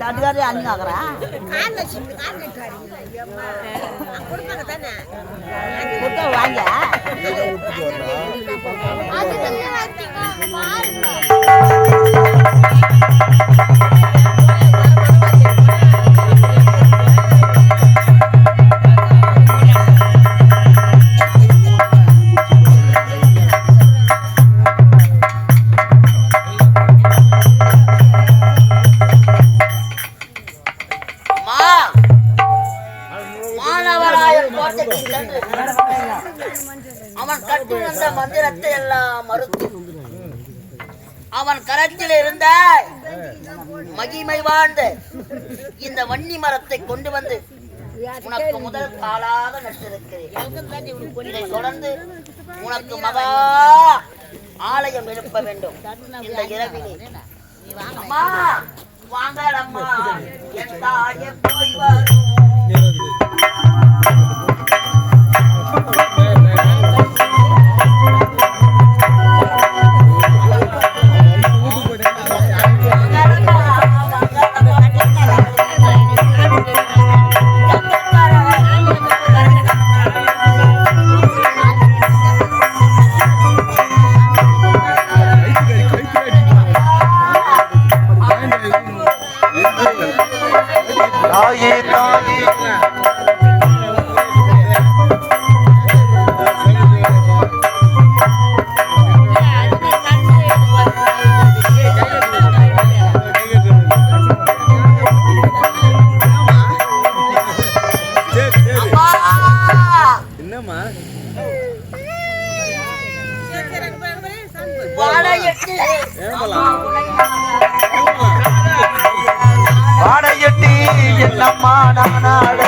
தடுகாரி அண்ணாக்குறா வாங்க அவன் கட்டி வந்த மந்திரத்தை எல்லாம் மறுத்து அவன் கரத்தில் இருந்த மகிமை வாழ்ந்த இந்த வன்னி மரத்தை கொண்டு வந்து உனக்கு முதல் காலாக நட்டிருக்கிறேன். இதை தொடர்ந்து உனக்கு மகா ஆலயம் எழுப்ப வேண்டும். இந்த இரவிலே அம்மா வாங்கடம்மா என் தாயை போய் வரும். வாடையட்டி என்னம்மா நானாட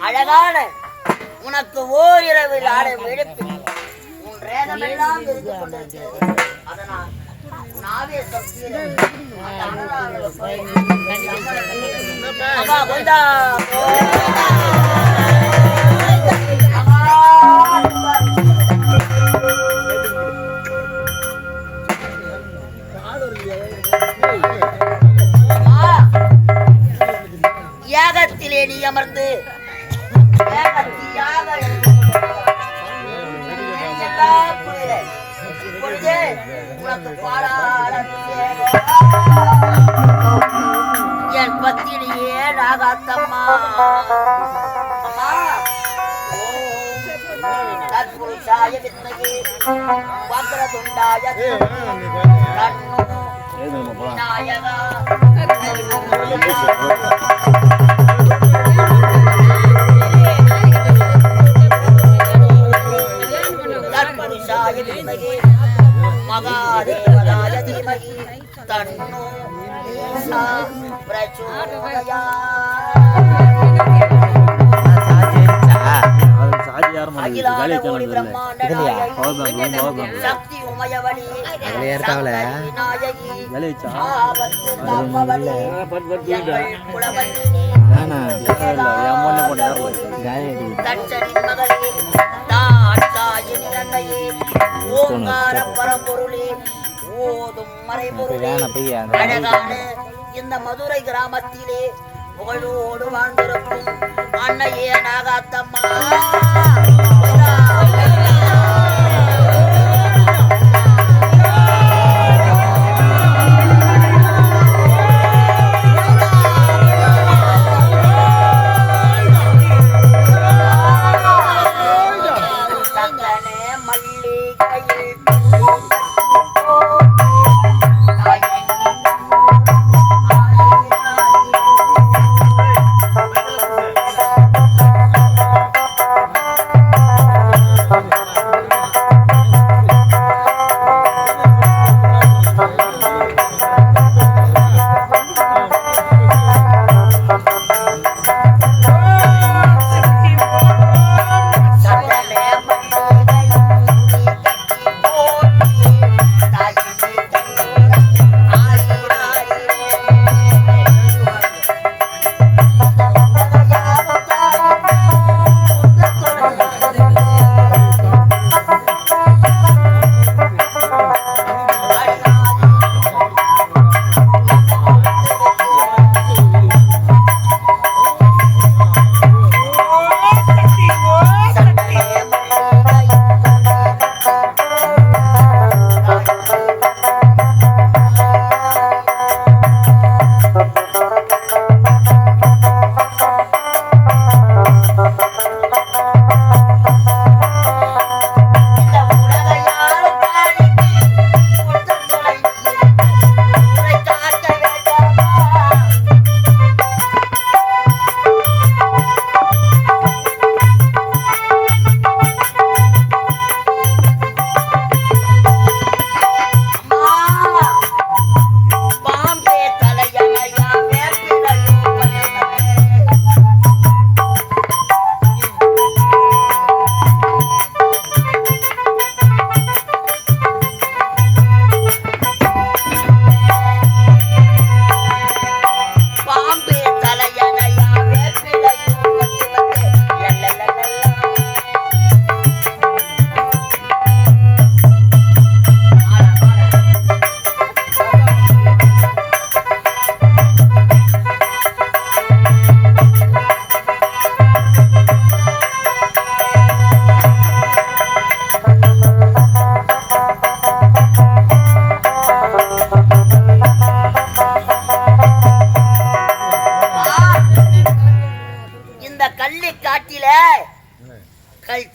அழகான உனக்கு ஓரிரவில் ஆடை எழுப்பி உன் ரேதமெல்லாம் இருந்து கொண்டிருக்கிறது. அதனால் நாவே சக்தியில் யாகத்திலே நீ அமர்ந்து என் பத்தினியே நாகாத்தம்மா தற்புருஷாய வித்மகே வக்ரதுண்டாய விநாயகா தற்புருஷாய வித்மகே மகாதேவராய தீமகி தன்னோ ஈசா சக்தி உமயவனி ஓங்கார பரம்பொருளே ஓதும் மறைபொருளே அழகான இந்த மதுரை கிராமத்திலே புகழோடு வாழ்ந்திருக்கும் அன்னையே நாகாத்தம்மா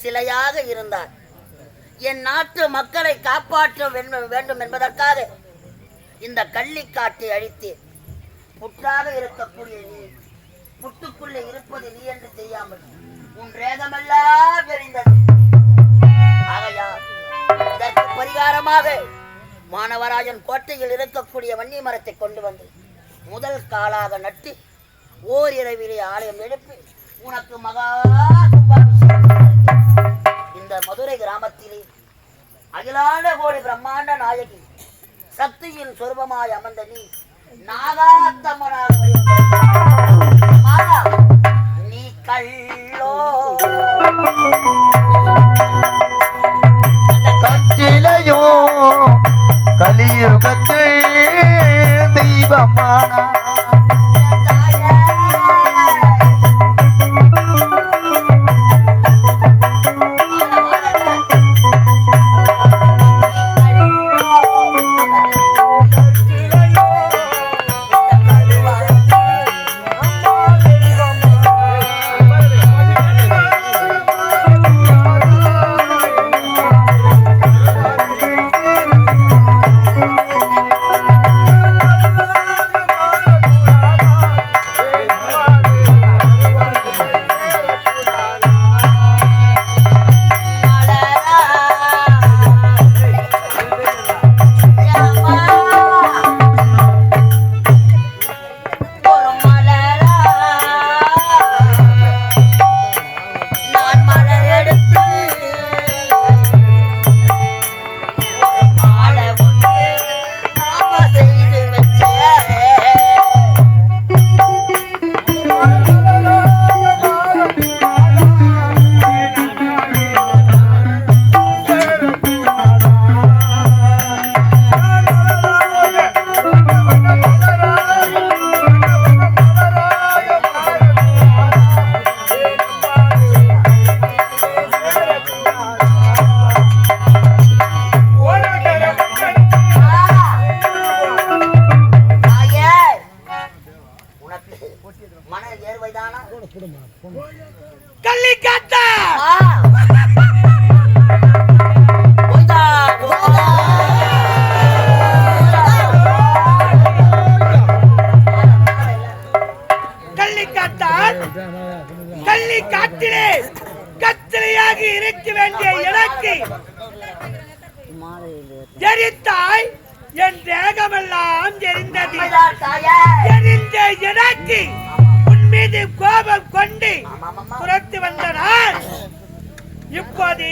சிலையாக இருந்தார். என் நாட்டு மக்களை காப்பாற்ற வேண்டும் என்பதற்காக இந்த கள்ளிக்காட்டை அழித்து புற்றாக இருக்கக்கூடிய நீ புட்டுக்குள்ளே இருப்பது நீ என்று தெரியாமல் உன் ரேகமெல்லாம் தெரிந்தது. ஆகையால் இதற்கு பரிகாரமாக மானவராஜன் கோட்டையில் இருக்கக்கூடிய வன்னி மரத்தை கொண்டு வந்து முதல் காலாக நட்டு ஓரிரவிலே ஆலயம் எழுப்பி உனக்கு மகா இந்த மதுரை கிராமத்திலே அகிலாண்ட கோடி பிரம்மாண்ட நாயகி சக்தியின் சொரூபமாய் அமர்ந்த நீ நாகாத்தம்மனாக நீ கள்ளோ கச்சிலையோ கலியுகத்து தெய்வமான என் தேகமெல்லாம் எரிந்தது. உண்மைதான் தாயே. எரிந்த எனக்கு உன் மீது கோபம் கொண்டு புறத்து வந்த நான் இப்போது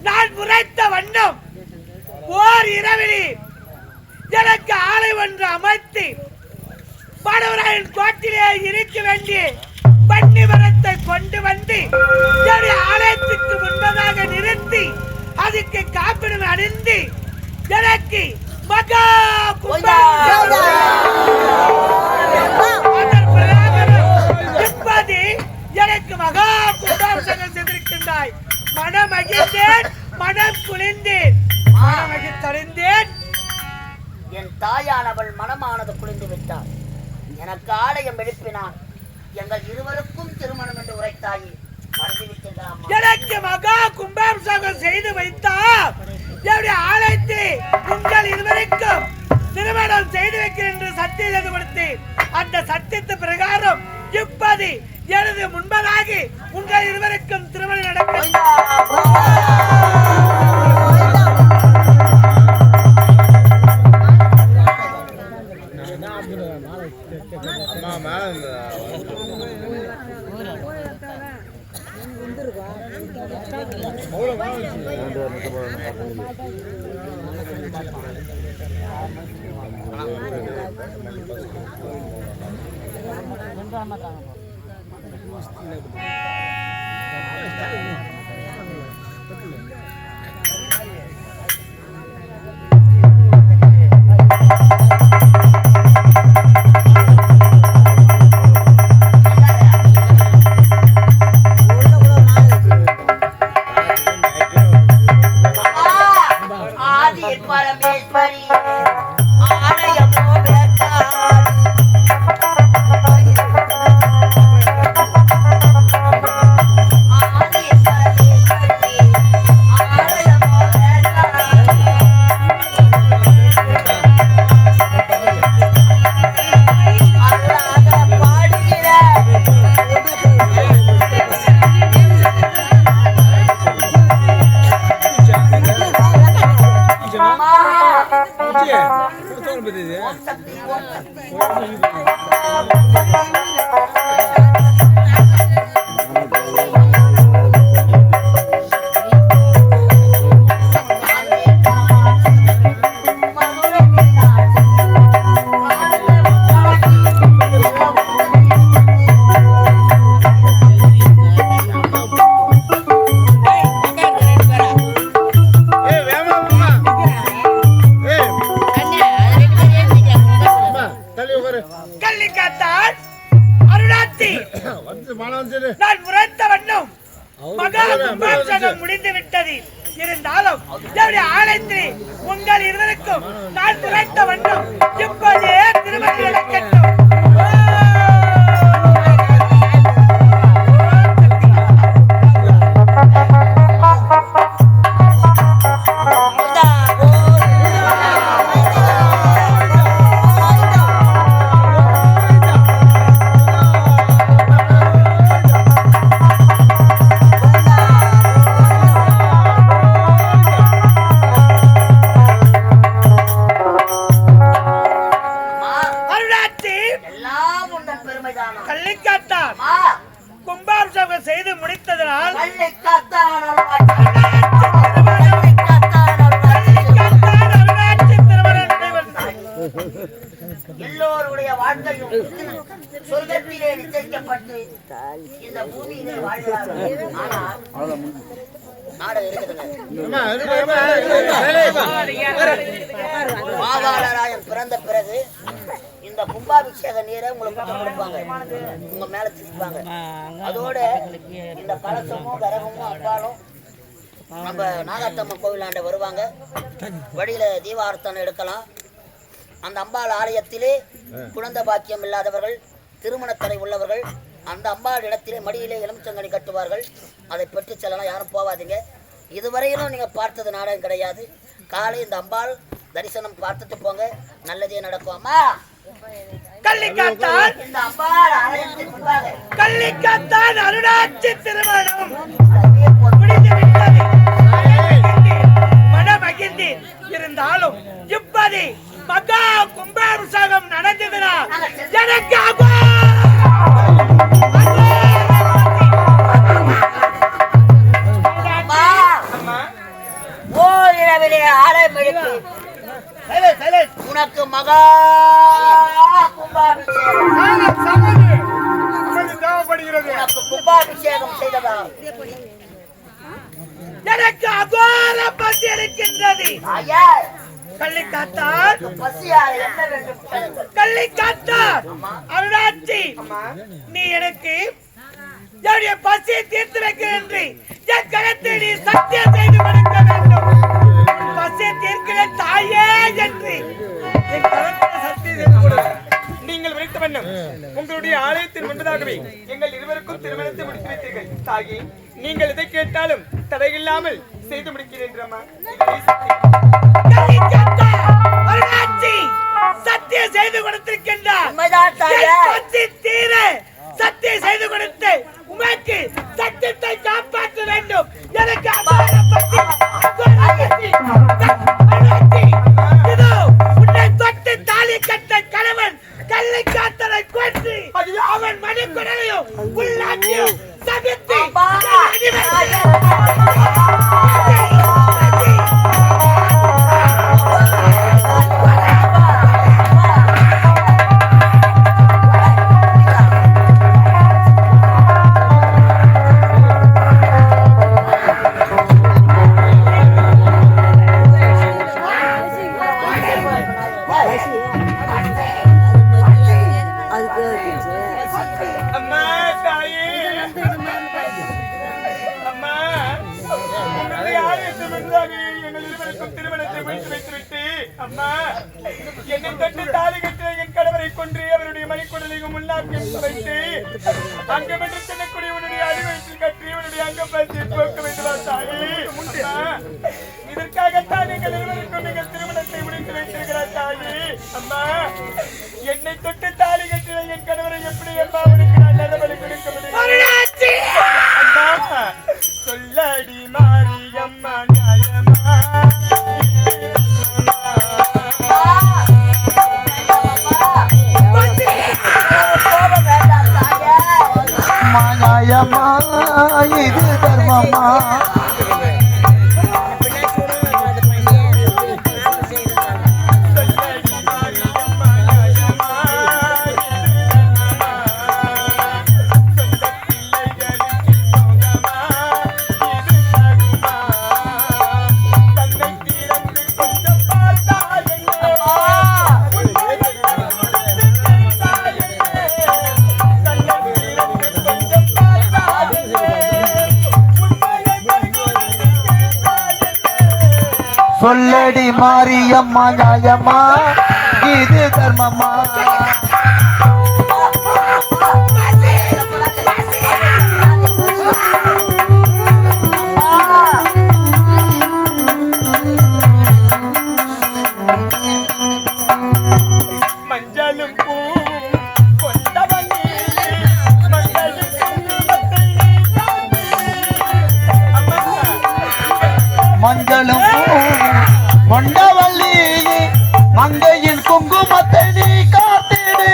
நான் உரைத்த வண்ணம் ஓர் இரவிலே எனக்கு ஆலை ஒன்று அமைத்து படவராயன் கோட்டிலே இருக்க வேண்டிய பன்னிமரத்தை கொண்டு வந்து ஆலயத்துக்கு முன்பதாக நிறுத்தி அதுக்கு காப்பிடம் அணிந்து எனக்கு மகா இப்போது எனக்கு மகா கும்பாபிஷேகம் செய்திருக்கின்றாய். மனம் மகிழ்ந்தேன், மனம் குளிர்ந்தேன், மனமகிழ்ந்தேன். என் தாயானவள் மனமானது குளிர்ந்து விட்டாள். எனக்கு ஆலயம் எழுப்பினான். எங்கள் இருவருக்கும் திருமணம் என்று உரைத்தாயே, மறந்துவிட்டீர்களாமா? எனக்கு மகா கும்பாபிஷேகம் செய்து வைத்தால் என்னுடைய ஆலயத்தில் உங்கள் இருவருக்கும் திருமணம் செய்து வைக்கிறேன் என்று சத்தியம் செய்து கொடுத்தேன். அந்த சத்தியத்து பிரகாரம் இப்போது எனது முன்பதாக உங்கள் இருவருக்கும் திருமணம் நடக்கும். பரமேஸ்வரி ஆலயமோ நான் உரைத்த வண்ணம் மகா கும்பாபிஷேகம் முடிந்து விட்டது. இருந்தாலும் ஆலயத்தில் உங்கள் இருவருக்கும் நான் உரைத்த வண்ணம் இப்போதே திருமணம் நடக்கட்டும். கும்பாபிஷேகம் செய்து முடித்ததனால் எல்லோருடைய வாழ்க்கையும் சொர்க்கத்திலே நிச்சயிக்கப்பட்டு இந்த பூமியிலே வாழ்கிறார்கள். ஆனால் மாவாளராயன் பிறந்த பிறகு இந்த கும்பாபிஷேக நீரை உங்களுக்கு கொடுப்பாங்க, உங்க மேல திணிப்பாங்க. அதோட இந்த கலசமும் கரகமும் அப்பாலும் நம்ம நாகாத்தம்மன் கோவிலாண்ட வருவாங்க. வழியில தீபார்த்தனை எடுக்கலாம். அந்த அம்பாள் ஆலயத்திலே குழந்தை பாக்கியம் இல்லாதவர்கள், திருமணத்தடை உள்ளவர்கள் அந்த அம்பாள் இடத்திலே மடியிலே எலுமிச்சங்கனி கட்டுவார்கள். அதை பெற்று செல்லலாம். யாரும் போவாதீங்க. இதுவரையிலும் நீங்க பார்த்தது நாடகம் கிடையாது. காலை இந்த அம்பாள் தரிசனம் பார்த்துட்டு போங்க, நல்லதே நடக்கும். அம்மா கள்ளிக்காத்தான் இந்த அம்பாள் ஆலயத்துக்கு முன்பாக கள்ளிக்காத்தான் அருணாட்சி திருமணம் முடிந்து விட்டது. மனமகிழ்ந்து வந்தேன். இருந்தாலும் இப்படி மகா கும்பாபிஷேகம் நடந்ததுனா எனக்கு உனக்கு மகா கும்பாபிஷேகம் செய்ததா எனக்கு அகோர பசி இருக்கின்றது. கள்ளிக்காத்தார் கள்ளிக்காத்தார் அருளாட்சி, நீ எனக்கு என்னுடைய பசியை தீர்த்து வைக்கிறேன். என் கருத்தை நீ சத்தியம் செய்து கொடுக்க வேண்டும். பசியை தீர்க்கிற தாயே என்று என் கருத்தை சத்தியம் செய்து கொடுக்க. நீங்கள் விரைத்த வண்ணம் உங்களுடைய ஆலயத்தின் முன்பதாகவே எங்கள் இருவருக்கும் திருமணத்தை முடித்து வைத்தீர்கள். தாகி, நீங்கள் எதை கேட்டாலும் தடையில்லாமல் செய்து முடிக்கிறேன். சத்தியம் செய்து கொடுத்திருக்கின்றார். தீர சத்தியம் செய்து கொடுத்து உனக்கு சத்தியத்தை காப்பாற்ற வேண்டும். எனக்கு இதோ உன்னை தொட்டு தாலி கட்ட கணவன் கல்லை காத்தலை கொண்டு அவன் மணிக்குடலையும் உள்ளாக்கியும் சபித்து திருமணத்தை முடித்து வைத்துவிட்டு அம்மா என்னை தொட்டு தாலி கட்டிய என் கணவரை கொன்று அவருடைய மணிக்குடலையும் உள்ளாக்கி வைத்து அங்கமென்று செல்லக்கூடிய உன்னுடைய அடிவயத்தில் கட்டி உன்னுடைய அங்கப்பத்தை போக்க வைத்துள்ளார் தாயே. இதற்காகத்தான் எங்கள் இருவருக்கும் நீங்கள் திருமணத்தை முடித்து வைத்திருக்கிறார் தாயே. அம்மா, என்னை தொட்டு தாலி கட்டிய என் கணவரை எப்படி அம்மா உனக்கு நல்ல பலி கொடுக்க முடியும்? அம்மா, சொல்லடி மாரியம்மா நியாயமா? நியாயமா இது தர்மமா? சொல்லடி மாரியம்மா நியாயமா இது தர்மமா? மஞ்சளும் மஞ்சளும் கொண்டவள்ளி மங்கையின் குங்குமத்தை நீ காத்திடு.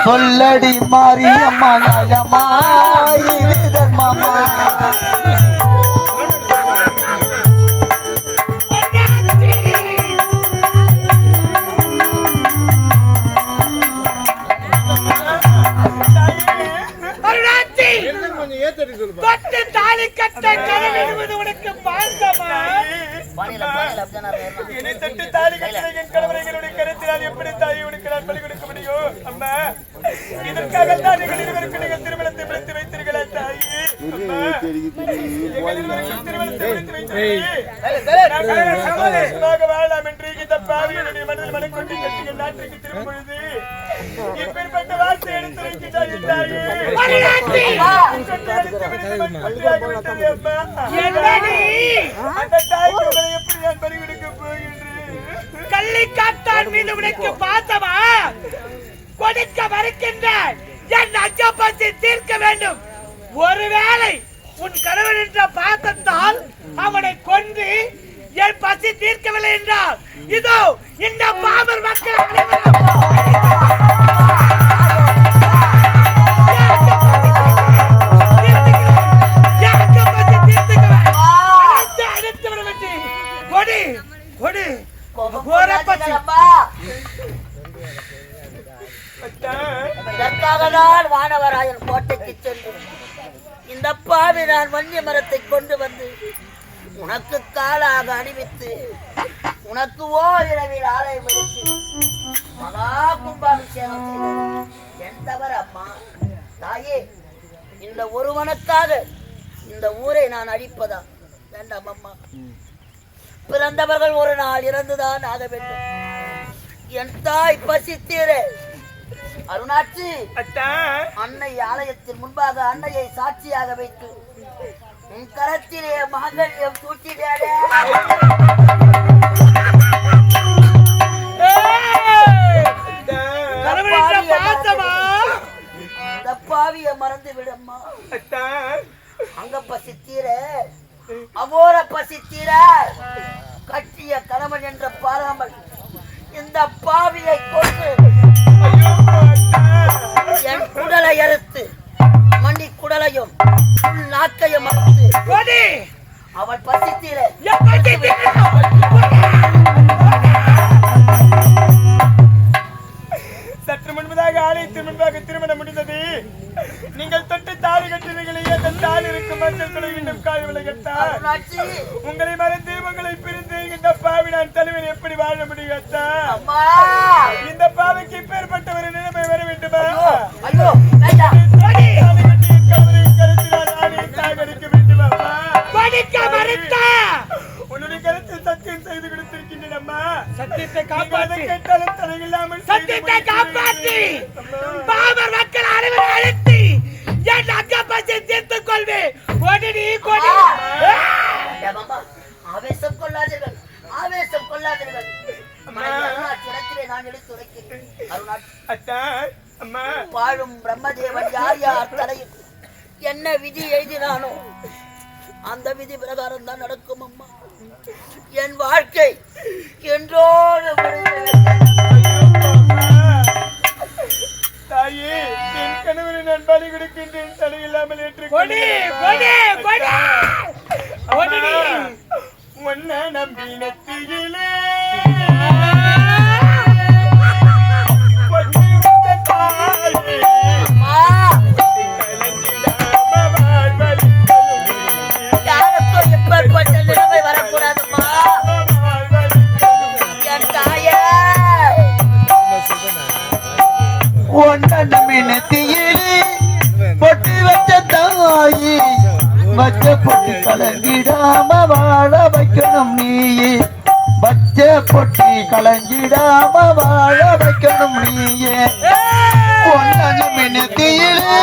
சொல்லடி மாரியம்மா நியாயமா இது தர்மமா? தாலி கட்ட கணவன் உனக்கு பாசமா? என்னை தொட்டு தாலி கட்டிய என் கணவரை எங்களுடைய கருத்தினால் எப்படி தாயை உனக்கு நான் பலி கொடுக்க முடியும்? அம்மா, இதற்காகத்தான் நீங்கள் இருவருக்கு நீங்கள் திருமணத்தை முடித்து வைத்தீர்களா தாயே? அம்மா, எங்கள் இருவருக்கும் திருமணத்தை முடித்து வைத்தீர்கள். நாங்கள் சந்தோஷமாக வாழலாம் என்று இந்த பாவி என்னுடைய மனதில் மனக்கொண்டு கட்டி என் நாட்டிற்கு திரும்பும் பொழுது இப்பேற்பட்ட வார்த்தை எடுத்துரைக்கின்றாய் என் தாயே. அந்த தாய்க்கு உங்களை எப்படி நான் பறிகொடுக்க போகின்றேன்? கள்ளிக்காட்டான் மீது உனக்கு பாசமா? கொடுக்க மறுக்கின்ற என் அச்சப்பத்தை தீர்க்க வேண்டும். ஒருவேளை உன் கணவன் என்ற பாசத்தால் அவனை கொன்று என் பசி தீர்க்கவில்லை என்றால் இதோ இந்த பாமர் மக்கள் இதற்காகதான் வானவராயன் கோட்டைக்கு சென்று இந்த பாவி நான் வன்னிய மரத்தை கொண்டு வந்து உனக்கு காலாக அணிவித்து உனக்கு ஓரிரவில் ஆலயம் எடுத்து மகா கும்பாபிஷேகம் செய்தது என் தவறு அம்மா. தாயே, இந்த ஒருவனுக்காக இந்த ஊரை நான் அழிப்பதா? வேண்டாம் அம்மா. பிறந்தவர்கள் ஒரு நாள் இறந்துதான் ஆக வேண்டும். என் தாய் பசித்தீர அருணாட்சி அன்னை ஆலயத்தின் முன்பாக அன்னையை சாட்சியாக வைத்து உன் கரத்திலே மாங்கல்யம் தூக்கினேனே. இந்த பாவிய மறந்து விடம்மா. அங்க பசித்தீர அவோர பசித்தீர கட்டிய கணவன் என்ற பாராமல் இந்த பாவியை கொண்டு என் குடலை அறுத்து மணி குடலையும் நாக்கையும் அறுத்து அவள் பசித்தீர சற்று முன்பதாக ஆலயத்தின் முன்பாக திருமணம் முடிந்தது. நீங்கள் தொட்டு தாலி கட்டினீர்களே, அந்த தாலி இருக்கும் மஞ்சள் துளை இன்னும் காய் விலகத்தார். உங்களை மறந்து உங்களை பிரிந்து இந்த பாவி நான் தலைவர் எப்படி வாழ முடியும் அத்தா? இந்த பாவிக்கு இப்பேற்பட்ட ஒரு நிலைமை வர வேண்டுமா? உன்னுடைய கருத்தில் சத்தியம் செய்து கொடுத்திருக்கின்றனம்மா. சத்தியத்தை காப்பாற்றி கேட்டாலும் தலையில்லாமல் சத்தியத்தை காப்பாற்றி பாமர் மக்கள் அனைவரை அழைத்து என் அக்கப்பத்தை தீர்த்துக் கொள்வேன். ஆவேசம் கொள்ளாதீர்கள், ஆவேசம் கொள்ளாதீர்கள். நான் எடுத்துரைக்கிறேன். வாழும் பிரம்மதேவன் யார் யார் தலையில் என்ன விதி எழுதினானோ அந்த விதி பிரகாரம் தான் நடக்கும் அம்மா. என் வாழ்க்கை என்றோடு தாயே, என் கணவரை நான் பலி கொடுக்கின்றேன். தலையில்லாமல் ஏற்று ஒன்ன நம்பினத்திலே பொட்டி வச்ச தாயி வச்ச பொட்டி கலங்கிடாம வாழ வைக்கணும் நீயே. வச்ச பொட்டி கலங்கிடாம வாழ வைக்கணும் நீயே. ஒன்னு மினத்தியிலே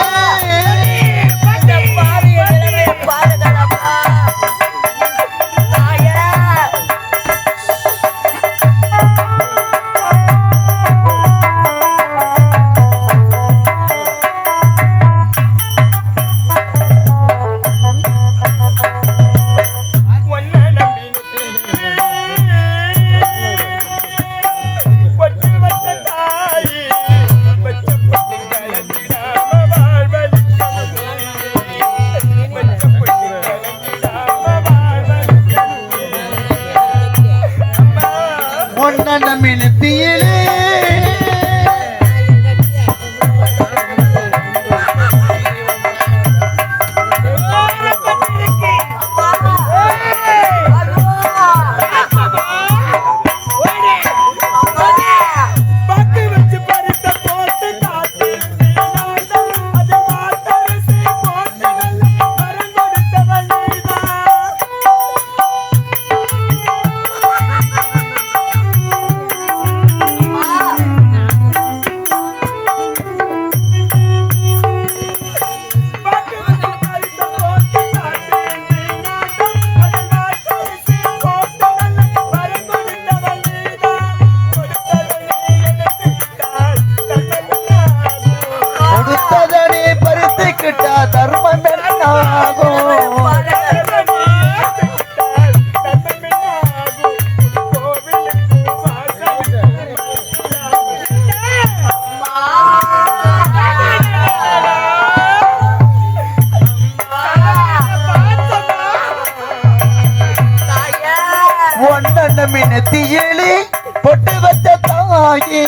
மினத்தியிலே பெண்ணாகும் மினத்தியிலே பொட்டு வச்ச தாயே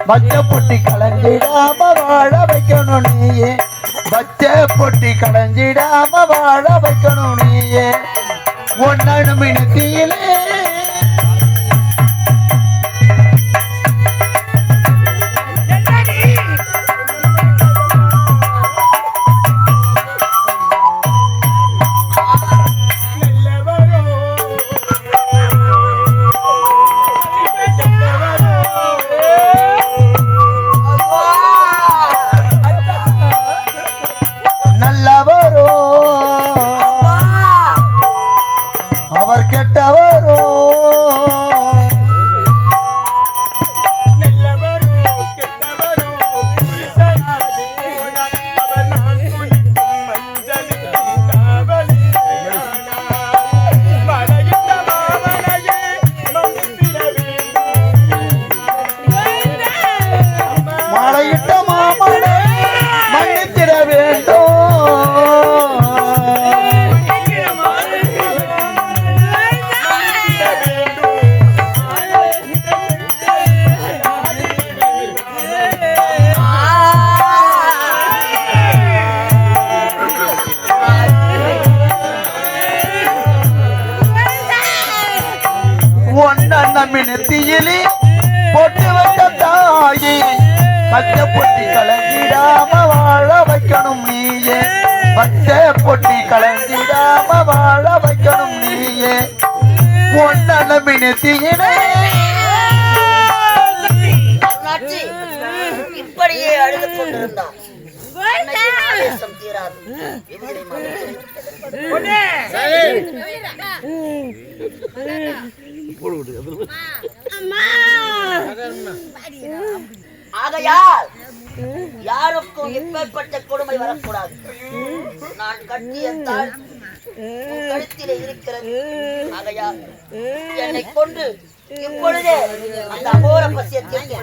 பச்சை பொட்டி கலஞ்சிடாம வாழ வைக்கணும் நீயே பச்சை பொட்டி கலஞ்சிடாம வாழ வைக்கணும் நீயே ஒன்னு மினத்தியிலே அவர் கெட்டவரோ மழையிட்ட மாமனை மன்னித்திட வேண்டும் மினத்தியிலே பொட்டு வச்ச தாயே பச்சை பொட்டி கலங்கிடாம வாழ வைக்கணும் நீயே பச்சை பொட்டி கலங்கிடாம வாழ வைக்கணும் நீயே ஒன்ன மினத்தியிலே இப்படியே அழுது கொண்டிருந்தான் தீராது ஆகையால் யாருக்கும் எப்பேற்பட்ட கொடுமை வரக்கூடாது. நான் கட்டிய தாள் கழுத்திலே இருக்கிறது. ஆகையால் என்னை கொண்டு இப்பொழுதே அந்த அகோர பசியத்திற்கு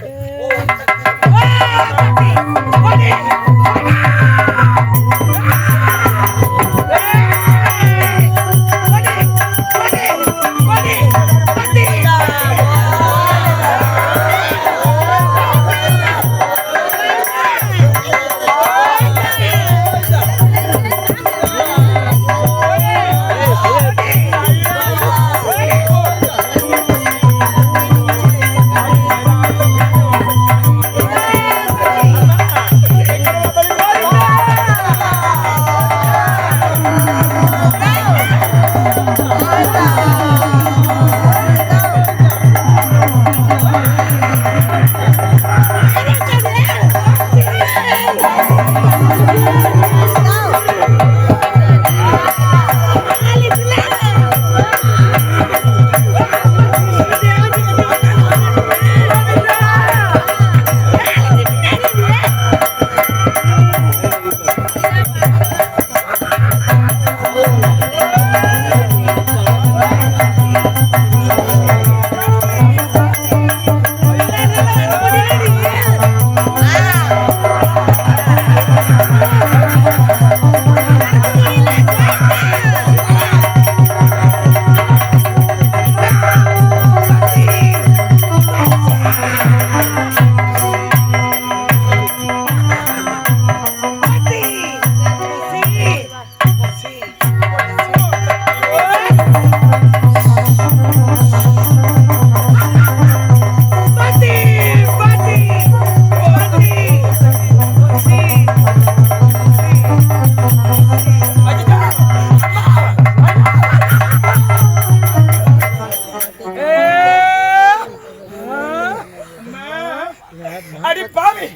அடி பாவி,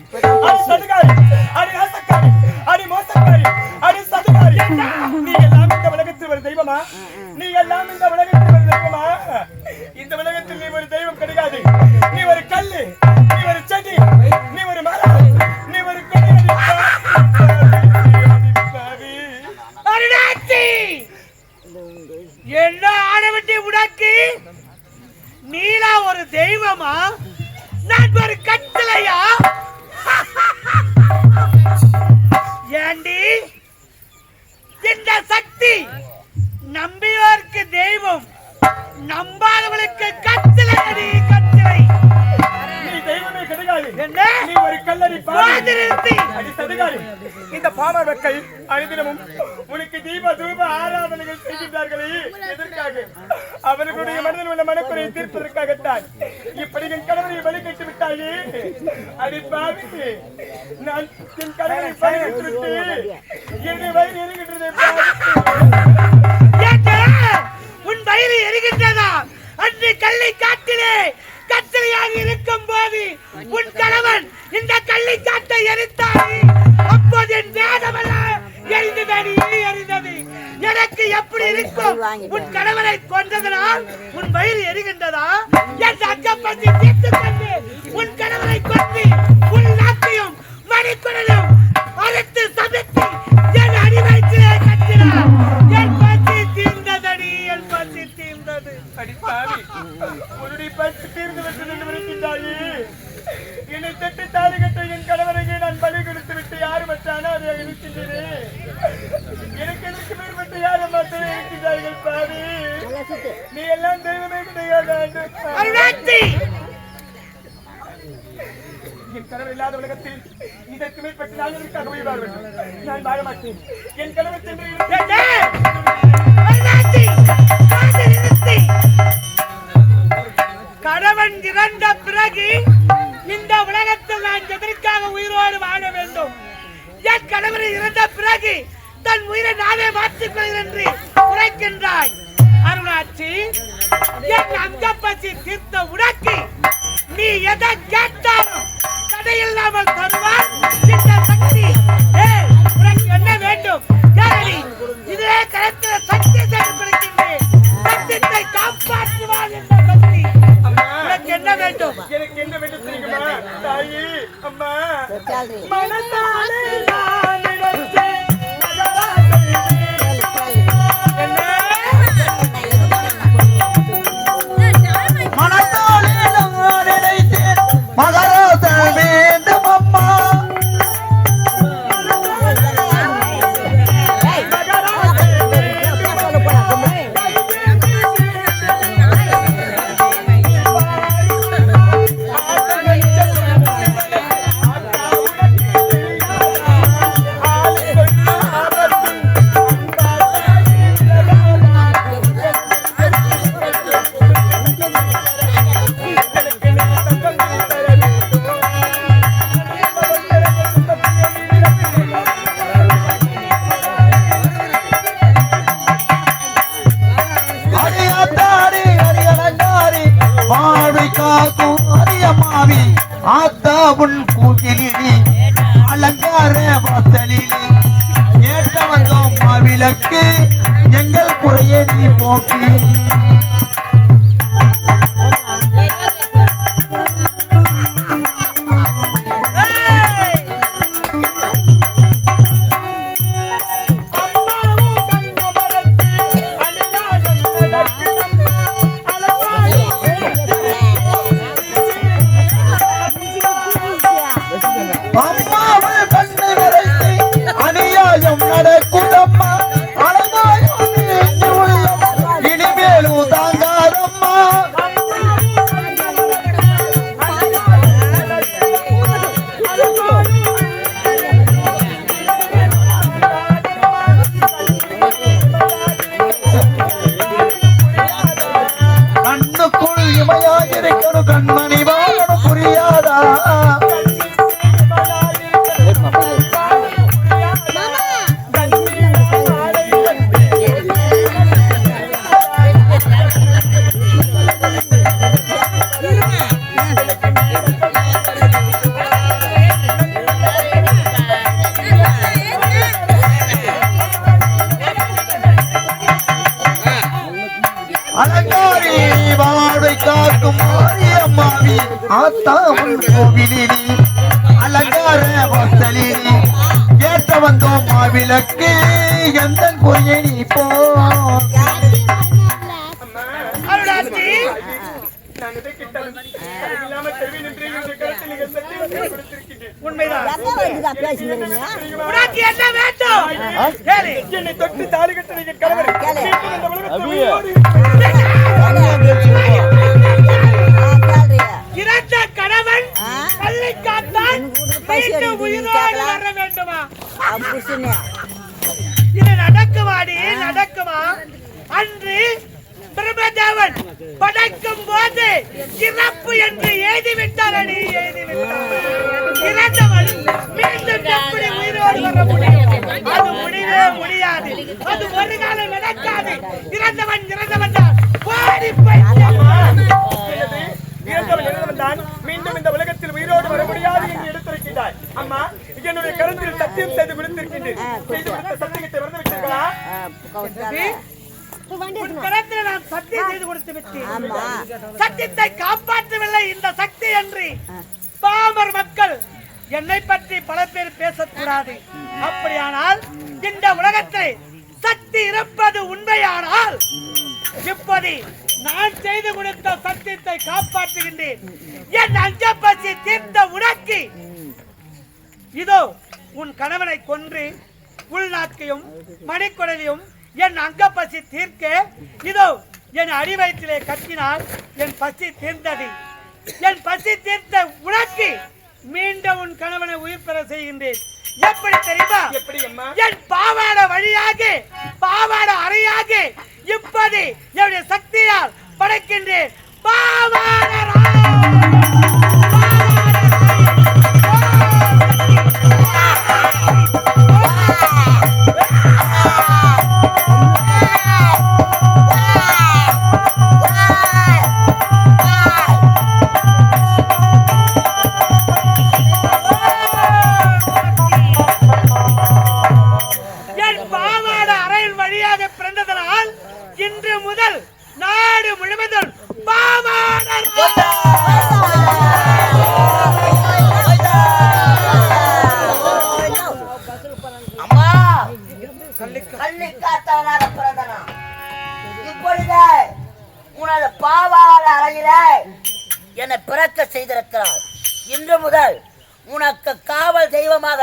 அடி சதுகாரி, அடி ஆசக்காரி, அடி மோசக்காரி, அடி சதுகாரி. நீ எல்லாம் இந்த உலகத்தில் ஒரு தெய்வமா? நீ எல்லாம் இந்த உலகத்தில் ஒரு தெய்வமா? இந்த உலகத்தில் நீ ஒரு தெய்வம் கிடையாது. நீ ஒரு கல்லு, நீ ஒரு செடி, நீ ஒரு மரம், நீ ஒரு கொடி. பாவி அருணாச்சி என்ன ஆடவட்டி உனக்கு நீலா ஒரு தெய்வமா நான் ஒரு கட்டளையா ஏண்டி இந்த சக்தி நம்பியோருக்கு தெய்வம் நம்பாதவளுக்கு கட்டளை அடி கட்டளை நீ தெய்வமே கிடையாது என்ன நீ ஒரு கல்லடி பாதிரித்தி அடி சதுகாரி இந்த பாம மக்கள் அனுதினமும் உனக்கு தீப தூப ஆராதனைகள் செய்கின்றார்களே எதற்காக அவர்களுடைய மனதில் உள்ள மனக்குறையை தீர்ப்பதற்காகத்தான் இப்படி என் கணவரை பலி கட்டு விட்டாயே அடி பாவி நான் என் கணவரை பலி கட்டு விட்டு என்னை வயிறு எரிகின்றதை உன் வயிறு எரிகின்றதா அன்று கல்லை காட்டிலே கட்டளையாக இருக்கும் போது உன் கணவன் இந்த கல்லை காட்டை எரித்தாய் அப்போது என் வேதமல்ல எரிந்தது எனக்கு எப்படி இருக்கும் உன் கணவனை கொன்றதனால் உன் வயிறு எரிகின்றதா என் அக்கப்பத்தி தீர்த்துக் கொண்டு உன் கணவனை கொண்டு உன் நாட்டையும் மணிக்குடலும் அறுத்து சமைத்து என் அடிவயிற்றிலே கட்டினார் என் பசி தீர்ந்ததடி என் பசி தீர்ந்தது அடி பாவி உன்னுடைய பசி தீர்ந்து விட்டது என்று விரும்பிட்டாயே என்னை தொட்டு தாலி கட்ட என் கணவரையே நான் பலி கொடுத்து விட்டு யாரு மற்றானோ அதை இருக்கின்றேன் எனக்கு எதற்கு மேற்பட்டு யார் மாத்திரம் இருக்கின்றார்கள் பாவி நீ எல்லாம் தெய்வமே கிடையாது என் கணவர் இல்லாத உலகத்தில் இதற்கு மேற்பட்டு நான் எதற்காக உயிர் வேண்டும் நான் வாழ மாட்டேன் என் கணவர் சென்று கணவன் இறந்த பிறகு இந்த உலகத்தில் நான் எதற்காக உயிரோடு வாழ வேண்டும் என் கணவன் இறந்த பிறகு தன் உயிரை நானே மாற்றிக் கொள்கிறேன் என்று உரைக்கின்றாய் அருணாச்சி என் அங்கப்பசி தீர்த்த உனக்கு நீ எதை கேட்டாலும் தடையில்லாமல் தருவார் இந்த சக்தி உனக்கு என்ன வேண்டும் இதிலே கருத்துல சக்தி செயல்படுகின்றேன் சத்தியத்தை காப்பாற்றுவார் என்ற சக்தி உனக்கு என்ன வேண்டும் எனக்கு என்ன வேண்டும் தெரியுமா தாயி அம்மா மனசாலே நான் நினைத்தேன் மனத்தாலே நான் நினைத்தேன் மகராசன் வேண்டும் அம்மா ஆத்தாவுன் கூட்டிலே அலங்கார வாசலிலே ஏற்ற வந்தோம் மாவிளக்கு எங்கள் குறையை நீ போக்கி கண்மணி வாழணும் புரியாதா அலங்காரி வாழ்வை காக்கும் மாரியம்மாவி ஆத்தாவும் கோவிலினி அலங்கார வாசலினி ஏற்ற ஏத்த வந்தோம் மாவிளக்கு எந்த பொய்யை நீ போ அருளாட்சி நான் இதை கிட்டாலும் இல்லாம தெரிவி நின்று இந்த கருத்தில் நீங்கள் சத்தியம் கொடுத்திருக்கின்றேன். உண்மைதான் பேசுகிறீங்க உனக்கு என்ன வேண்டும் கேளு. என்னை தொட்டு தாலி கட்ட நீங்கள் கணவர் கேளு. மீண்டும் இந்த உலகத்தில் உயிரோடு இருக்கிறேன். இறந்த கணவன் பள்ளி காத்தான் மீண்டும் உயிரோடு வர வேண்டுமா? இது நடக்குமாடி நடக்குமா? அன்று பிரம்மதேவன் படைக்கும் போது இறப்பு என்று எழுதிவிட்டார் அடி எழுதிவிட்டார். இறந்தவன் மீண்டும் எப்படி உயிரோடு வர முடியும்? அது முடியவே முடியாது. அது ஒரு காலம் நடக்காது. இறந்தவன் இறந்தவன் தான் ஓடி இறந்தவன் தான் மீண்டும் இந்த உலகத்தில் உயிரோடு வர முடியாது என்று எடுத்திருக்கிறாய். அம்மா, என்னுடைய கருத்தில் சத்தியம் செய்து கொடுத்திருக்கின்றேன். செய்து கொடுத்த சத்தியத்தை மறந்து விட்டீர்களா? கரத்தில் நான் சத்தியம் செய்து கொடுத்து விட்டேன். சத்தியத்தை காப்பாற்றவில்லை இந்த சக்தி என்று பாமர் மக்கள் என்னை பற்றி பல பேர் பேசக்கூடாது. அப்படியானால் இந்த உலகத்தில் சக்தி இருப்பது உண்மையானால் இப்போது நான் செய்து கொடுத்த சத்தியத்தை காப்பாற்றுகின்றேன். என் அஞ்சப்பசி தீர்த்த உனக்கு இதோ உன் கணவனை கொன்று உள்நாக்கையும் மணிக்குடலையும் என் அங்கப்பசி தீர்க்க இதோ என் அடிவயிற்றிலே கட்டினால் என் பசி தீர்ந்தது. என் பசி தீர்த்த உனக்கு மீண்டும் உன் கணவனை உயிர் பெற செய்கின்றேன். எப்படி தெரியுமா? எப்படி அம்மா? என் பாவாட வழியாக பாவாட அறையாக இப்போது என்னுடைய சக்தியால் படைக்கின்றேன். என் பாவாட அறையின் வழியாக பிறந்ததனால் இன்று முதல் நாடு முழுவதும் பாவாட அம்மா கள்ளிக்காத்தவனாக பிறந்தனா இப்பொழுது உனது பாவாள அறையிலே என்னை பிறக்க செய்திருக்கிறார். இன்று முதல் உனக்கு காவல் தெய்வமாக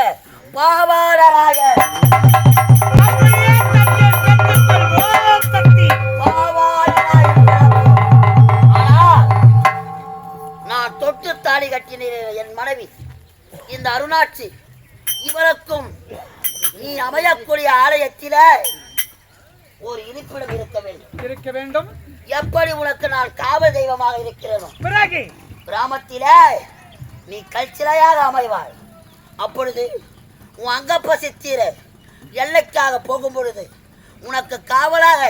பாவாளராக நான் தொட்டு தாலி கட்டினேன் என் மனைவி இந்த அருணாட்சி. இவருக்கும் நீ அமையக்கூடிய ஆலயத்தில ஒரு இருப்பிடம் இருக்க வேண்டும். எப்படி உனக்கு நான் காவல் தெய்வமாக இருக்கிறேனோ பிறகு கிராமத்தில நீ கல்ச்சிலையாக அமைவாய். அப்பொழுது உன் அங்கப்பசி தீர எல்லைக்காக போகும் பொழுது உனக்கு காவலாக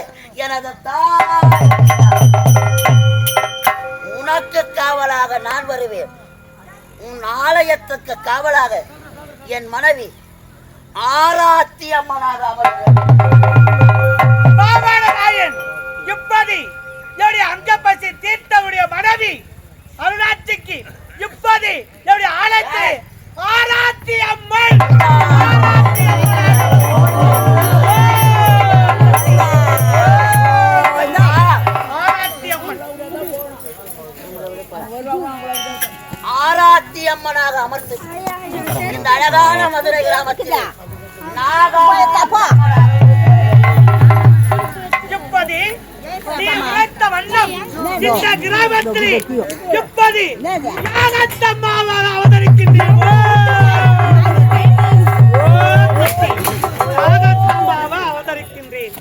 எனது தாய், உனக்கு காவலாக நான் வருவேன். உன் ஆலயத்துக்கு காவலாக என் மனைவி ஆராத்தி அம்மனாக அமர்வேன். இப்படி என்னுடைய அங்கப்பசி தீர்த்தவுடைய மனைவி அருணாட்சிக்கு இப்படி என்னுடைய ஆலயத்தில் ஆராத்தி அம்மன் ஆராத்தி அம்மனாக அமர்ந்து இந்த அழகான மதுரை கிராமத்தில் இப்படி நீ நினைத்த வண்ணம் இந்த கிராமத்தில் இப்படி யாகத்தம்மாவாக அவதரிக்கின்றேன். யாகத்தம்மாவாக அவதரிக்கின்றேன்.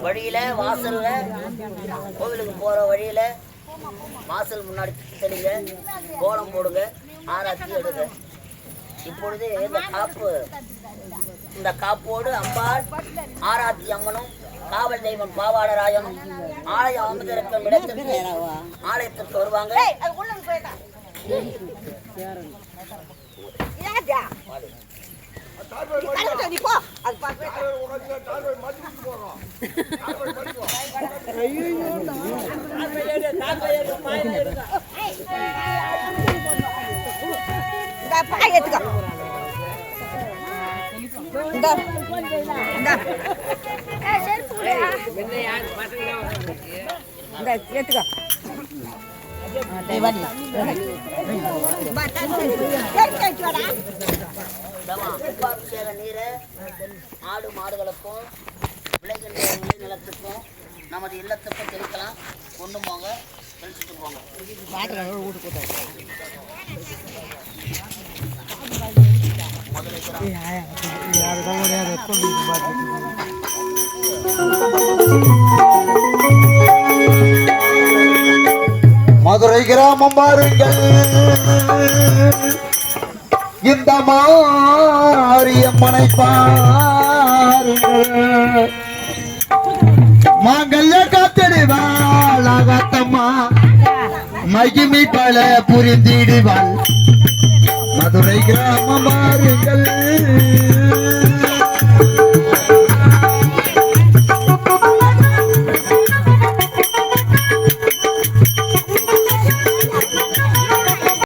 வழியில வாசல்ல கோவிலுக்கு போற வழியில வாசல் முன்னாடி தெளிங்க, கோலம் போடுங்க, ஆராத்தி எடுங்க. இப்பொழுது இந்த காப்போடு அம்பாள் ஆராத்தி அம்மனும் காவல் தெய்வம் பாவாடராயனும் ஆலயம் அமர்ந்திருக்கும் இடத்திற்கு ஆலயத்திற்கு வருவாங்க. நீ போ அது பாத்து பாய் எடுத்துக்கோ இந்தா இந்தா இந்த எடுத்துக்கோ கும்பாபிஷேக நீரை ஆடு மாடுகளுக்கும் விளைகின்ற நிலத்துக்கும் நமது இல்லத்துக்கும் தெளிக்கலாம். கொண்டு போங்க, தெளிச்சுட்டு போங்க. மதுரை கிராமம் பாருங்கள், இந்த மாரியம்மனை பாருங்கள். மாங்கல்ய காத்திடுவாள் ஆகாத்தம்மா, மகிமை பல புரிந்திடுவாள். மதுரை கிராமம் பாருங்கள்.